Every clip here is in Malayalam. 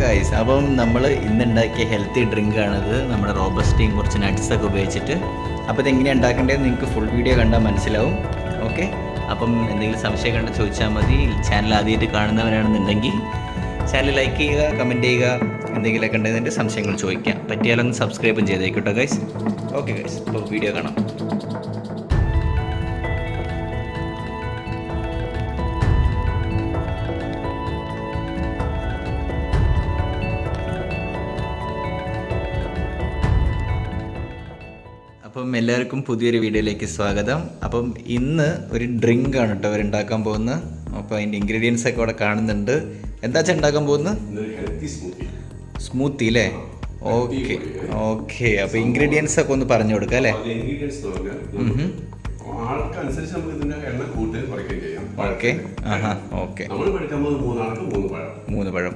ഗൈസ്, അപ്പം നമ്മൾ ഇന്നുണ്ടാക്കിയ ഹെൽത്തി ഡ്രിങ്കാണിത്. നമ്മുടെ റോബസ്റ്റയും കുറച്ച് നട്ട്സൊക്കെ ഉപയോഗിച്ചിട്ട്. അപ്പോൾ ഇതെങ്ങനെയാണ് ഉണ്ടാക്കേണ്ടത് നിങ്ങൾക്ക് ഫുൾ വീഡിയോ കണ്ടാൽ മനസ്സിലാവും. ഓക്കെ, അപ്പം എന്തെങ്കിലും സംശയം കണ്ട് ചോദിച്ചാൽ മതി. ചാനൽ ആദ്യമായിട്ട് കാണുന്നവരാണെന്നുണ്ടെങ്കിൽ ചാനൽ ലൈക്ക് ചെയ്യുക, കമൻറ്റ് ചെയ്യുക, എന്തെങ്കിലുമൊക്കെ ഉണ്ടെങ്കിൽ സംശയങ്ങൾ ചോദിക്കാം. പറ്റിയാലൊന്ന് സബ്സ്ക്രൈബും ചെയ്തേക്കട്ടോ ഗൈസ്. ഓക്കെ ഗൈസ്, അപ്പോൾ വീഡിയോ കാണാം. അപ്പം എല്ലാവർക്കും പുതിയൊരു വീഡിയോയിലേക്ക് സ്വാഗതം. അപ്പം ഇന്ന് ഒരു ഡ്രിങ്കാണ് കേട്ടോ അവരുണ്ടാക്കാൻ പോകുന്നത്. അപ്പോൾ അതിൻ്റെ ഇൻഗ്രീഡിയൻസ് ഒക്കെ അവിടെ കാണുന്നുണ്ട്. എന്താ വെച്ചാൽ ഉണ്ടാക്കാൻ പോകുന്നത്? സ്മൂത്തി അല്ലേ? Okay okay. അപ്പോൾ ഇൻഗ്രീഡിയൻസ് ഒക്കെ ഒന്ന് പറഞ്ഞു കൊടുക്കാം അല്ലേ? ആൾക്കനുസരിച്ച് നമുക്ക് ഇതിന്റെ എണ്ണ കൂട്ടുകയും കുറയ്ക്കുകയും ചെയ്യാം. ഓക്കെ. ആഹാ ഓക്കെ. നമ്മൾ പഠിക്കാൻ പോകുന്നത് 3 ആൾക്ക് 3 പഴം. 3 പഴം.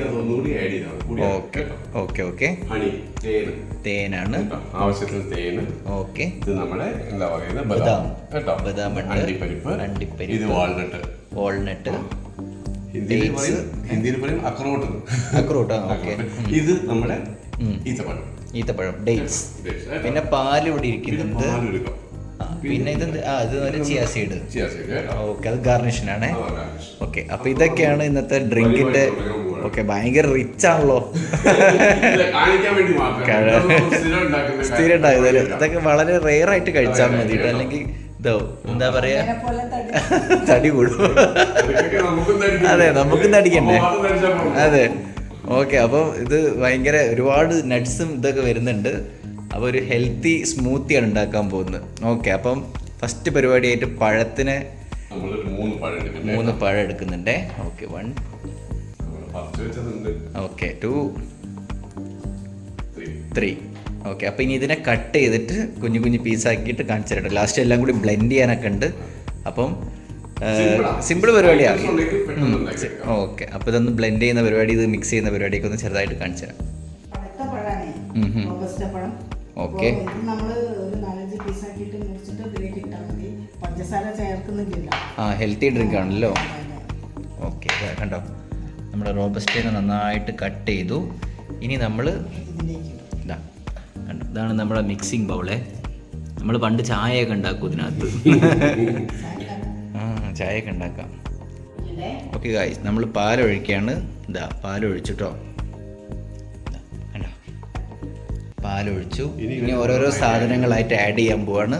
അതൊന്നുകൂടി ആഡ് ചെയ്താൽ ഓക്കെ ഓക്കെ ഓക്കെ. ഹണി, തേനാണ് ആവശ്യത്തിന് തേന്. ഓക്കെ. ഇത് നമ്മുടെ എന്താ പറയുന്നത് ബദാം കേട്ടോ. ബദാം, അണ്ടിപ്പരിപ്പ്. ഇത് വാൾനട്ട്. വാൾനട്ട്. ഹിന്ദിയിൽ പറയും അക്രോട്ട്. അക്രോട്ട്. ഓക്കെ. ഇത് നമ്മുടെ ഈത്തപ്പഴം. ഈത്തപ്പഴം, ഡേറ്റ്സ്. പിന്നെ പാല് ഇവിടെ ഇരിക്കുന്നുണ്ട്. പിന്നെ ഇത് ചിയാ സീഡ്. ഓക്കെ, അത് ഗാർണിഷിനാണ്. ഓക്കെ, അപ്പൊ ഇതൊക്കെയാണ് ഇന്നത്തെ ഡ്രിങ്കിന്റെ. ഓക്കെ, ഭയങ്കര റിച്ച് ആണല്ലോ. സ്ഥിരം ഉണ്ടാകുന്നല്ലേ? ഇതൊക്കെ വളരെ റെയർ ആയിട്ട് കഴിച്ചാൽ മതി കേട്ടോ, അല്ലെങ്കിൽ ഇതോ എന്താ പറയാ, തടി കൂടും. അതെ, നമുക്കും തടിക്കണ്ടേ? അതെ. ഓക്കെ, അപ്പോൾ ഇത് ഭയങ്കര ഒരുപാട് നട്ട്സും ഇതൊക്കെ വരുന്നുണ്ട്. അപ്പോൾ ഒരു ഹെൽത്തി സ്മൂത്തിയാണ് ഉണ്ടാക്കാൻ പോകുന്നത്. ഓക്കെ, അപ്പം ഫസ്റ്റ് പരിപാടിയായിട്ട് പഴത്തിന് 3 പഴം എടുക്കുന്നുണ്ടേ. Okay, 1, okay, 2, 3. ഓക്കെ, അപ്പോൾ ഇനി ഇതിനെ കട്ട് ചെയ്തിട്ട് കുഞ്ഞു കുഞ്ഞു പീസാക്കിയിട്ട് കാണിച്ചു തരട്ടെ. ലാസ്റ്റ് എല്ലാം കൂടി ബ്ലെൻഡ് ചെയ്യാനൊക്കെ ഉണ്ട്. അപ്പം സിമ്പിൾ പരിപാടിയാണ്. ഓക്കെ, അപ്പോൾ ഇതൊന്ന് ബ്ലെൻഡ് ചെയ്യുന്ന പരിപാടി, ഇത് മിക്സ് ചെയ്യുന്ന പരിപാടിയൊക്കെ ഒന്ന് ചെറുതായിട്ട് കാണിച്ചു തരാം. ഓക്കെ. ആ, ഹെൽത്തി ഡ്രിങ്ക് ആണല്ലോ. ഓക്കെ, കണ്ടോ, നമ്മുടെ റോബസ്റ്റേനെ നന്നായിട്ട് കട്ട് ചെയ്തു. ഇനി നമ്മൾ ഇതാണ് നമ്മുടെ മിക്സിംഗ് ബൗളേ. നമ്മൾ പണ്ട് ചായയൊക്കെ ഉണ്ടാക്കും ഇതിനകത്ത്. ചായയൊക്കെ ഉണ്ടാക്കാം. ഓക്കെ ഗായ്സ്, നമ്മൾ പാലൊഴിക്കുകയാണ്. ഇതാ പാലൊഴിച്ചിട്ടോ. കണ്ടോ, പാലൊഴിച്ചു. ഇനി ഓരോരോ സാധനങ്ങളായിട്ട് ആഡ് ചെയ്യാൻ പോവാണ്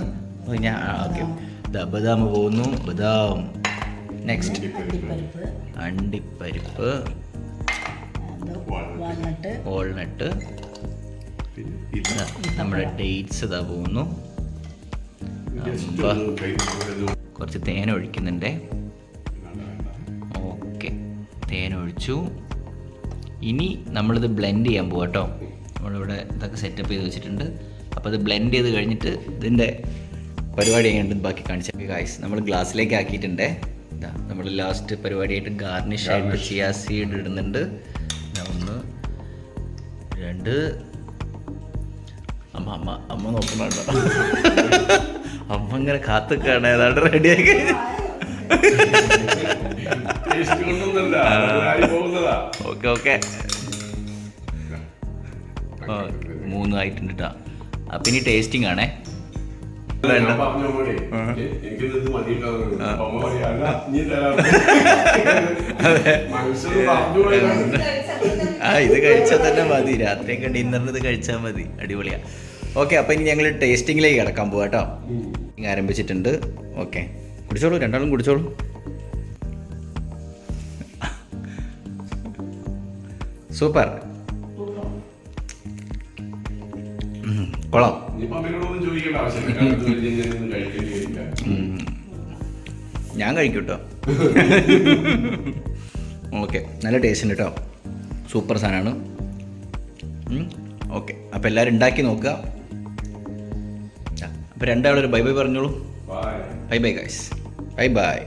ഞാൻ. ഓക്കെ, ഇതാ ബദാം പോകുന്നു. ബദാം. നെക്സ്റ്റ് അണ്ടിപ്പരിപ്പ്, വാൾനട്ട്, നമ്മുടെ ഡേറ്റ്സ് ഇതാ പോകുന്നു. കുറച്ച് തേൻ ഒഴിക്കുന്നുണ്ടേ. ഓക്കെ, തേൻ ഒഴിച്ചു. ഇനി നമ്മളിത് ബ്ലെൻഡ് ചെയ്യാൻ പോവാം കേട്ടോ. നമ്മളിവിടെ ഇതൊക്കെ സെറ്റപ്പ് ചെയ്ത് വെച്ചിട്ടുണ്ട്. അപ്പോൾ ഇത് ബ്ലെൻഡ് ചെയ്ത് കഴിഞ്ഞിട്ട് ഇതിൻ്റെ പരിപാടി എങ്ങനെയുണ്ടെന്ന് ബാക്കി കാണിച്ചു ഗായ്സ്. നമ്മൾ ഗ്ലാസ്സിലേക്ക് ആക്കിയിട്ടുണ്ടേ. ഇതാ നമ്മൾ ലാസ്റ്റ് പരിപാടിയായിട്ട് ഗാർണിഷ് ആയിട്ട് ചിയാ സീഡ് ഇടുന്നുണ്ട്. 1, 2. അമ്മ നോക്കണോ? അമ്മ ഇങ്ങനെ കാത്തുക്കാണ്. ഏതാണ്ട് റെഡിയാക്കി. Okay okay. 3 ആയിട്ടുണ്ട് കേട്ടോ. അപ്പം ഇനി ടേസ്റ്റിംഗ് ആണേ. ഇത് കഴിച്ചാൽ തന്നെ മതി. രാത്രിയൊക്കെ ഡിന്നറിന് ഇത് കഴിച്ചാൽ മതി. അടിപൊളിയാ. ഓക്കെ, അപ്പം ഇനി ഞങ്ങൾ ടേസ്റ്റിങ്ങിലേക്ക് കിടക്കാൻ പോവാം കേട്ടോ. ആരംഭിച്ചിട്ടുണ്ട്. ഓക്കെ, കുടിച്ചോളൂ, രണ്ടാളും കുടിച്ചോളൂ. സൂപ്പർ, കൊള്ളാം. ഞാൻ കഴിക്കും കേട്ടോ. ഓക്കെ, നല്ല ടേസ്റ്റ് ഉണ്ട് കേട്ടോ. സൂപ്പർ സാധനമാണ്. ഓക്കെ, അപ്പോൾ എല്ലാവരും ഉണ്ടാക്കി നോക്കുക. അപ്പോൾ രണ്ടാളൊരു ബൈ ബൈ പറഞ്ഞോളൂ. Bye bye guys. Bye bye.